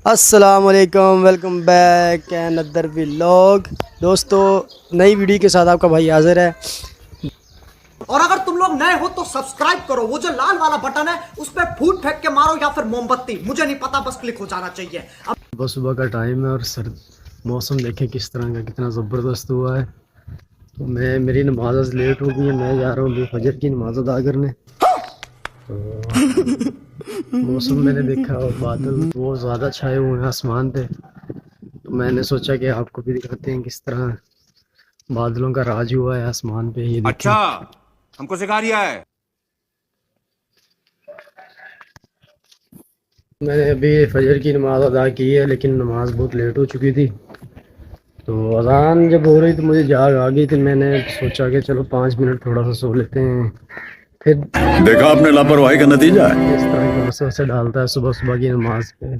अस्सलाम वालेकुम, welcome back and other vlog. दोस्तों, नई वीडियो के साथ आपका भाई हाजिर है। और अगर तुम लोग नए हो तो सब्सक्राइब करो, वो जो लाल वाला बटन है उस पर फूट फेंक के मारो या फिर मोमबत्ती, मुझे नहीं पता, बस क्लिक हो जाना चाहिए। सुबह सुबह का टाइम है और सर मौसम देखें किस तरह का, कितना ज़बरदस्त हुआ है। तो मेरी नमाज आज लेट हो गई है, मैं जा रहा हूँ अभी फजर की नमाज अदा करने। तो मौसम मैंने देखा और बादल वो ज़्यादा छाए हुए हैं आसमान पे, तो मैंने सोचा कि आपको भी दिखाते हैं किस तरह बादलों का राज हुआ है आसमान पे। ये देखें, अच्छा, हमको सिखा रिया है। मैंने अभी फजर की नमाज अदा की है, लेकिन नमाज बहुत लेट हो चुकी थी। तो अजान जब हो रही तो मुझे जाग आ गई थी। मैंने सोचा कि चलो 5 मिनट थोड़ा सा सो लेते हैं। फिर देखा आपने लापरवाही का नतीजा है। इस तरह के वसवसे डालता है सुबह सुबह की नमाज पे।